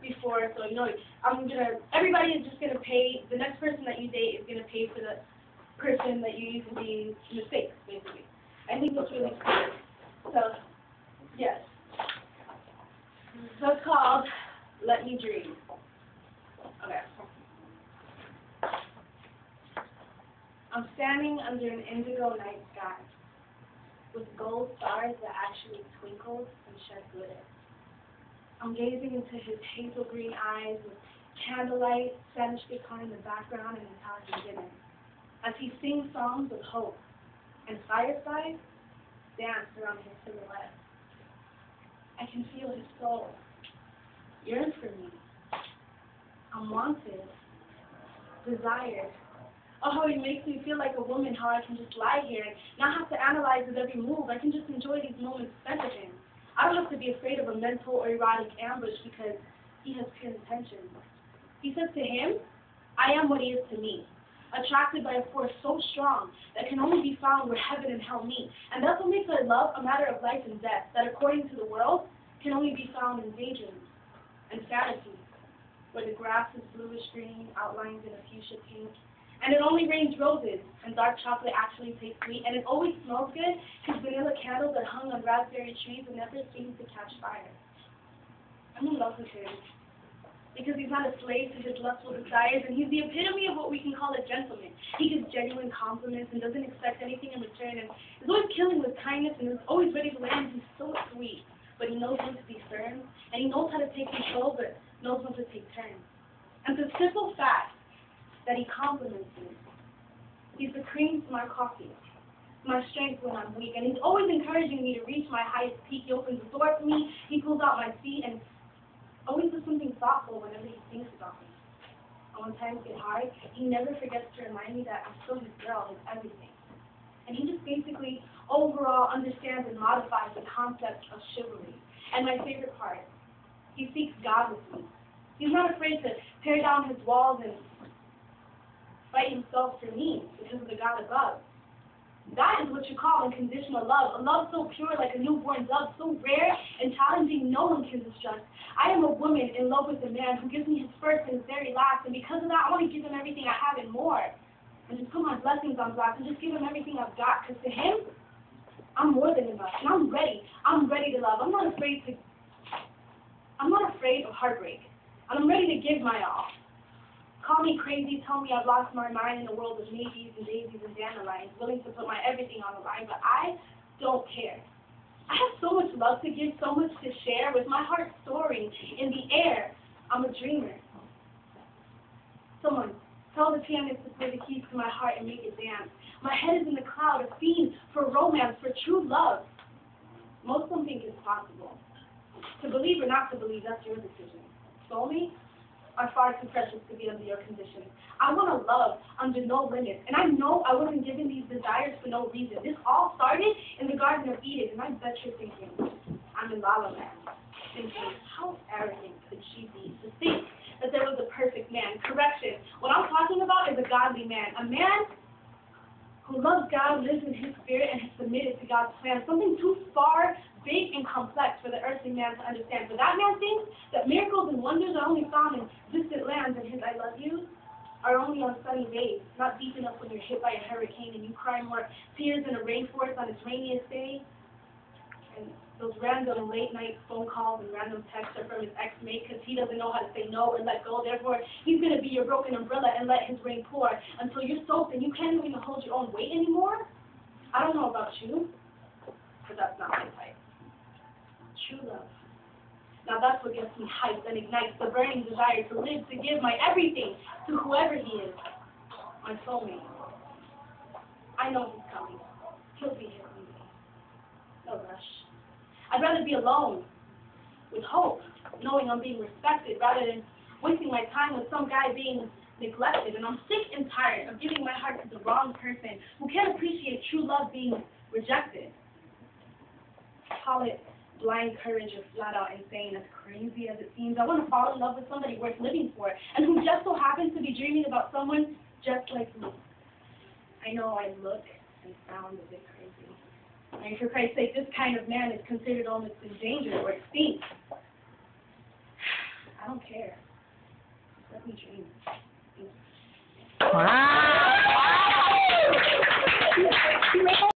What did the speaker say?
before, so, everybody is just gonna pay, the next person that you date is gonna pay for the person that you used to be mistakes, basically. I think that's really cool. So, yes. So it's called Let Me Dream. Okay. I'm standing under an indigo night sky with gold stars that actually twinkled and shed glitter. I'm gazing into his hazel green eyes with candlelight, Spanish guitar in the background, and Italian dinner, as he sings songs of hope, and fireflies dance around his silhouette. I can feel his soul yearn for me. I'm wanted, desired. Oh, how he makes me feel like a woman, how I can just lie here and not have to analyze his every move. I can just enjoy these moments spent with him. I don't have to be afraid of a mental or erotic ambush because he has pure intentions. He says to him, I am what he is to me, attracted by a force so strong that can only be found where heaven and hell meet. And that's what makes our love a matter of life and death, that according to the world, can only be found in daydreams and fantasies, where the grass is bluish green, outlined in a fuchsia pink, and it only rains roses, and dark chocolate actually tastes sweet, and it always smells good, because vanilla candles are hung on raspberry trees and never seem to catch fire. I'm in love with him, because he's not a slave to his lustful desires, and he's the epitome of what we can call a gentleman. He gives genuine compliments and doesn't expect anything in return, and is always killing with kindness, and is always ready to land. He's so sweet, but he knows when to be firm, and he knows how to take control, but knows when to take turns. And the simple fact that he compliments me. He's the cream to my coffee, my strength when I'm weak, and he's always encouraging me to reach my highest peak. He opens the door for me, he pulls out my seat, and always does something thoughtful whenever he thinks about me. And when times get hard, he never forgets to remind me that I'm still his girl, his everything. And he just basically overall understands and modifies the concept of chivalry. And my favorite part, he seeks God with me. He's not afraid to tear down his walls and fight himself for me because of the God above. That is what you call unconditional love, a love so pure like a newborn dove, so rare and challenging no one can distrust. I am a woman in love with a man who gives me his first and his very last, and because of that, I want to give him everything I have and more. And just put my blessings on blast and just give him everything I've got, because to him, I'm more than enough, and I'm ready. I'm ready to love. I'm not afraid of heartbreak, and I'm ready to give my all. Call me crazy, tell me I've lost my mind in a world of maybes and daisies and dandelions, willing to put my everything on the line, but I don't care. I have so much love to give, so much to share, with my heart soaring in the air. I'm a dreamer. Someone, tell the pianist to play the keys to my heart and make it dance. My head is in the cloud, a fiend for romance, for true love. Most don't think it's possible. To believe or not to believe, that's your decision. Soulmate are far too precious to be under your conditions. I want to love under no limits, and I know I wasn't given these desires for no reason. This all started in the Garden of Eden, and I bet you're thinking, I'm in La La Land, thinking, how arrogant could she be to think that there was a perfect man? Correction, what I'm talking about is a godly man, a man who loves God, lives in his spirit, and has submitted to God's plan, something too far, big, and complex for the earthly man to understand. But that man thinks that miracles and wonders are only found in distant lands, and his I love yous are only on sunny days, not deep enough when you're hit by a hurricane and you cry more tears in a rainforest on its rainiest day. And those random late-night phone calls and random texts are from his ex-mate because he doesn't know how to say no or let go. Therefore, he's going to be your broken umbrella and let his rain pour until you're soaked and you can't even hold your own weight anymore. I don't know about you, but that's not my type. True love. Now that's what gets me hyped and ignites the burning desire to live, to give my everything to whoever he is, my soulmate. I know he's coming. He'll be here one day. No rush. I'd rather be alone, with hope, knowing I'm being respected, rather than wasting my time with some guy being neglected. And I'm sick and tired of giving my heart to the wrong person who can't appreciate true love being rejected. Call it blind courage or flat out insane, as crazy as it seems. I want to fall in love with somebody worth living for, and who just so happens to be dreaming about someone just like me. I know I look and sound a bit crazy. And for Christ's sake, this kind of man is considered almost endangered or extinct. I I don't care. Let me dream. Wow.